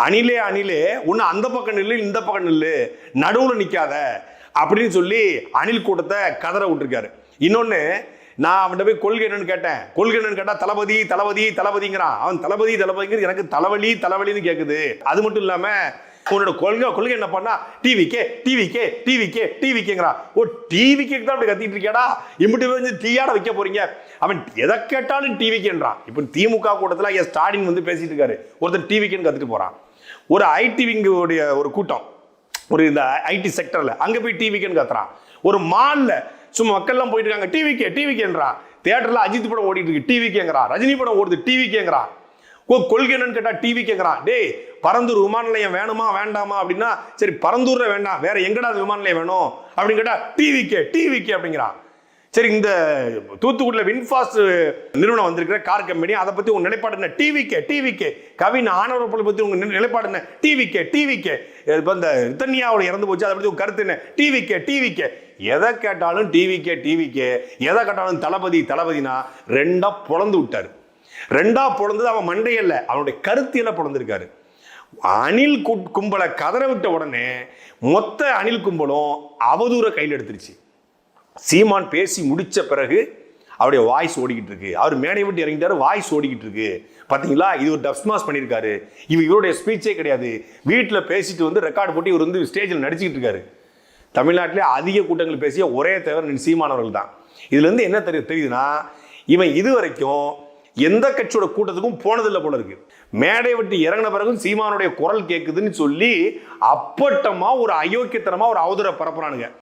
அணிலே அணிலே ஒன்று அந்த பக்கம் நில்லு இந்த பக்கம் நில்லு, நடுவில் நிற்காத அப்படின்னு சொல்லி அணில் கூட்டத்தை கதற விட்டுருக்காரு. இன்னொன்று, நான் அவன்கிட்ட போய் கொள்கை என்னன்னு கேட்டேன். கொள்கை என்னன்னு கேட்டால் தளபதி தளபதி தளபதிங்கிறான். அவன் தளபதி தளபதிங்கிறது எனக்கு தலைவலி தலைவலின்னு கேட்குது. அது மட்டும் இல்லாமல் உன்னோட கொள்கை என்ன பண்ணா டிவிக்கே டிவிக்கே டிவிக்கே டிவிக்கேங்கிறான். ஓ, டிவிக்கே தான் அப்படி கத்திட்டு இருக்கியாடா, இம்பிட்டு வந்து டீயாட வைக்க போறீங்க. அவன் எதை கேட்டாலும் டிவிக்கேன்றான். இப்போ திமுக கூட்டத்தில் ஐயா ஸ்டாலின் வந்து பேசிட்டு இருக்காரு, ஒருத்தர் டிவிக்கேன்னு கத்துட்டு போறான். ஒரு ஐடி விங்குடைய ஒரு கூட்டம், ஒரு இந்த ஐடி செக்டர்ல அங்க போய் டிவிக்கேன்னு கத்துறான். ஒரு மால்ல சும்மா மக்கள்லாம் போயிட்டு இருக்காங்க, டிவிக்கே டிவிக்கேன்றான். தியேட்டர்ல அஜித் படம் ஓடிட்டு இருக்கு, டிவிக்கேங்கிறான். ரஜினி படம் ஓடுது, டிவிக்கேங்கிறான். கொள்கை என்னன்னு கேட்டா டிவி கேட்கறான். டேய், பரந்தூர் விமான நிலையம் வேணுமா வேண்டாமா அப்படின்னா, சரி பரந்தூர்ல வேண்டாம், வேற எங்கடா விமான நிலையம் வேணும் அப்படின்னு கேட்டா டிவிக்கே டிவிக்கே அப்படிங்கிறான். சரி, இந்த தூத்துக்குடியில வின்ஃபாஸ்ட் நிறுவனம் வந்திருக்கிற கார் கம்பெனி, அதை பத்தி உங்க நிலைப்பாடு என்ன? டிவிக்கே டிவிக்கே. கவின் ஆணவர்களை பத்தி உங்க நிலைப்பாடு என்ன? டிவிக்கே டிவிக்கே. இப்போ இந்த ரித்தன்யாவோட இறந்து போச்சு, அதை பத்தி உங்க கருத்து என்ன? டிவிக்கே டிவிக்கே. எதை கேட்டாலும் டிவிக்கே டிவிக்கே, எதை கேட்டாலும் தளபதி தளபதினா ரெண்டா பொழந்து விட்டாரு. ரெண்டா பொழந்தது அவன் மண்டையல்ல, அவனுடைய கருத்தியல பொழந்திருக்காரு. அணில் கும்பலை கதற விட்ட உடனே மொத்த அணில் கும்பலும் அவதூற கையில் எடுத்துருச்சு. சீமான் பேசி முடிச்ச பிறகு அவருடைய வாய்ஸ் ஓடிக்கிட்டு இருக்கு. அவர் மேடை விட்டு இறங்கிட்டாரு, வாய்ஸ் ஓடிக்கிட்டு இருக்கு. பார்த்தீங்களா, இது ஒரு டப்ஸ்மாஸ் பண்ணியிருக்காரு. இவருடைய ஸ்பீச்சே கிடையாது. வீட்டில் பேசிட்டு வந்து ரெக்கார்டு போட்டு இவர் வந்து ஸ்டேஜில் நடிச்சுக்கிட்டு இருக்காரு. தமிழ்நாட்டிலே அதிக கூட்டங்கள் பேசிய ஒரே தேவர் சீமானவர்கள் தான். இதுல இருந்து என்ன தெரியுதுன்னா, இவன் இது வரைக்கும் எந்த கட்சியோட கூட்டத்துக்கும் போனதில்லை போல இருக்கு. மேடை விட்டு இறங்கின பிறகும் சீமானுடைய குரல் கேட்குதுன்னு சொல்லி அப்பட்டமா ஒரு அயோக்கியத்தனமா ஒரு அவதூற பரப்புறானுங்க.